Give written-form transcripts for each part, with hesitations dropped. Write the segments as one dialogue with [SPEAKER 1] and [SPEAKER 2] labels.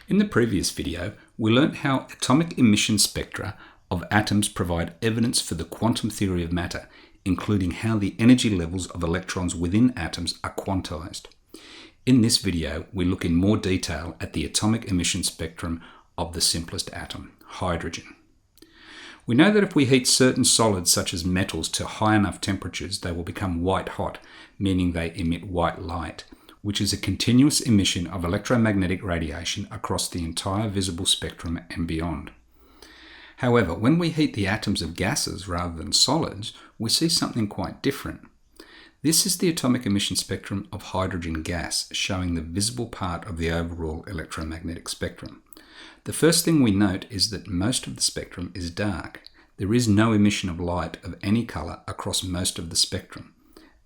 [SPEAKER 1] In the previous video, we learnt how atomic emission spectra of atoms provide evidence for the quantum theory of matter, including how the energy levels of electrons within atoms are quantized. In this video, we look in more detail at the atomic emission spectrum of the simplest atom, hydrogen. We know that if we heat certain solids such as metals to high enough temperatures, they will become white hot, meaning they emit white light, which is a continuous emission of electromagnetic radiation across the entire visible spectrum and beyond. However, when we heat the atoms of gases rather than solids, we see something quite different. This is the atomic emission spectrum of hydrogen gas, showing the visible part of the overall electromagnetic spectrum. The first thing we note is that most of the spectrum is dark. There is no emission of light of any colour across most of the spectrum,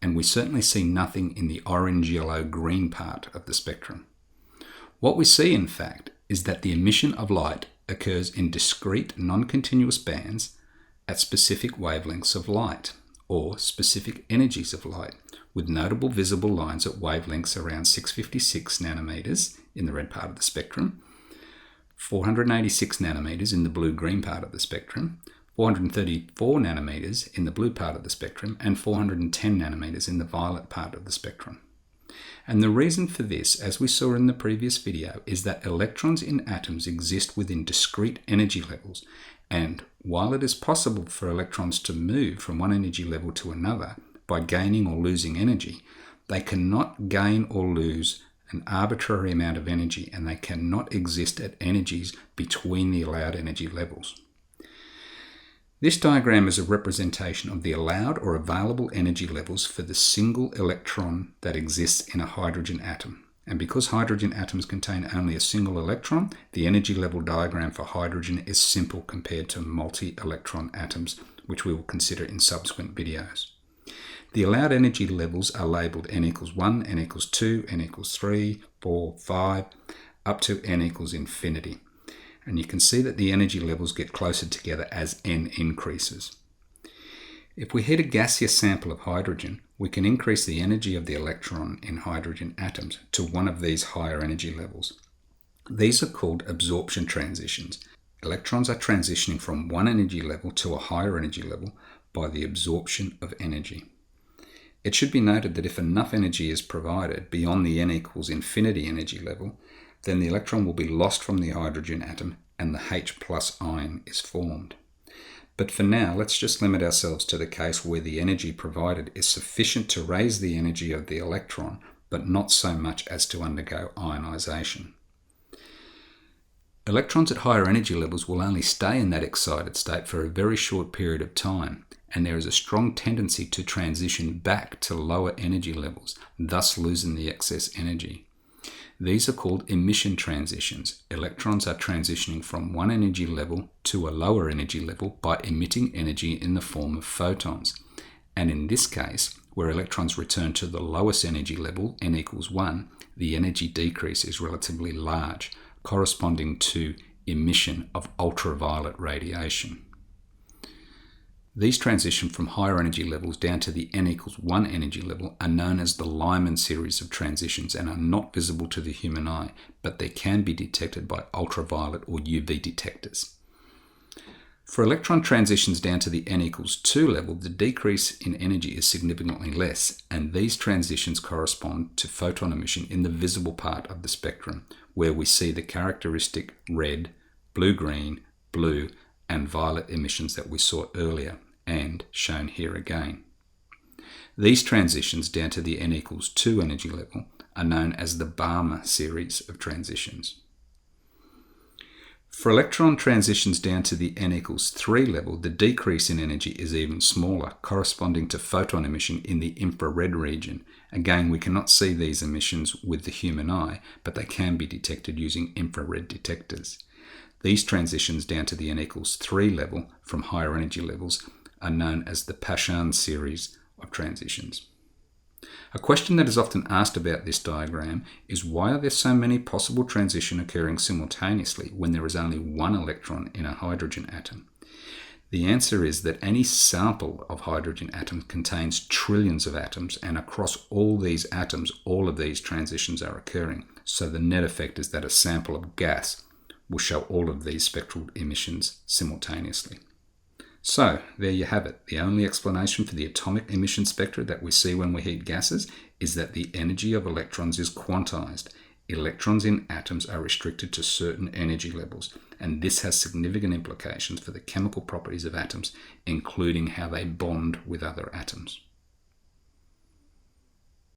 [SPEAKER 1] and we certainly see nothing in the orange, yellow, green part of the spectrum. What we see, in fact, is that the emission of light occurs in discrete, non-continuous bands at specific wavelengths of light, or specific energies of light, with notable visible lines at wavelengths around 656 nanometers in the red part of the spectrum, 486 nanometers in the blue-green part of the spectrum, 434 nanometers in the blue part of the spectrum, and 410 nanometers in the violet part of the spectrum. And the reason for this, as we saw in the previous video, is that electrons in atoms exist within discrete energy levels, and while it is possible for electrons to move from one energy level to another by gaining or losing energy, they cannot gain or lose an arbitrary amount of energy, and they cannot exist at energies between the allowed energy levels. This diagram is a representation of the allowed or available energy levels for the single electron that exists in a hydrogen atom. And because hydrogen atoms contain only a single electron, the energy level diagram for hydrogen is simple compared to multi-electron atoms, which we will consider in subsequent videos. The allowed energy levels are labelled n equals 1, n equals 2, n equals 3, 4, 5, up to n equals infinity. And you can see that the energy levels get closer together as n increases. If we heat a gaseous sample of hydrogen, we can increase the energy of the electron in hydrogen atoms to one of these higher energy levels. These are called absorption transitions. Electrons are transitioning from one energy level to a higher energy level by the absorption of energy. It should be noted that if enough energy is provided beyond the n equals infinity energy level, then the electron will be lost from the hydrogen atom and the H plus ion is formed. But for now, let's just limit ourselves to the case where the energy provided is sufficient to raise the energy of the electron, but not so much as to undergo ionization. Electrons at higher energy levels will only stay in that excited state for a very short period of time, and there is a strong tendency to transition back to lower energy levels, thus losing the excess energy. These are called emission transitions. Electrons are transitioning from one energy level to a lower energy level by emitting energy in the form of photons. And in this case, where electrons return to the lowest energy level, n equals 1, the energy decrease is relatively large, corresponding to emission of ultraviolet radiation. These transition from higher energy levels down to the n equals 1 energy level are known as the Lyman series of transitions and are not visible to the human eye, but they can be detected by ultraviolet or UV detectors. For electron transitions down to the n equals 2 level, the decrease in energy is significantly less, and these transitions correspond to photon emission in the visible part of the spectrum, where we see the characteristic red, blue-green, blue, and violet emissions that we saw earlier, and shown here again. These transitions down to the n equals 2 energy level are known as the Balmer series of transitions. For electron transitions down to the n equals 3 level, the decrease in energy is even smaller, corresponding to photon emission in the infrared region. Again, we cannot see these emissions with the human eye, but they can be detected using infrared detectors. These transitions down to the n equals 3 level from higher energy levels are known as the Paschan series of transitions. A question that is often asked about this diagram is why are there so many possible transitions occurring simultaneously when there is only one electron in a hydrogen atom? The answer is that any sample of hydrogen atoms contains trillions of atoms, and across all these atoms, all of these transitions are occurring. So the net effect is that a sample of gas will show all of these spectral emissions simultaneously. So there you have it. The only explanation for the atomic emission spectra that we see when we heat gases is that the energy of electrons is quantized. Electrons in atoms are restricted to certain energy levels, and this has significant implications for the chemical properties of atoms, including how they bond with other atoms.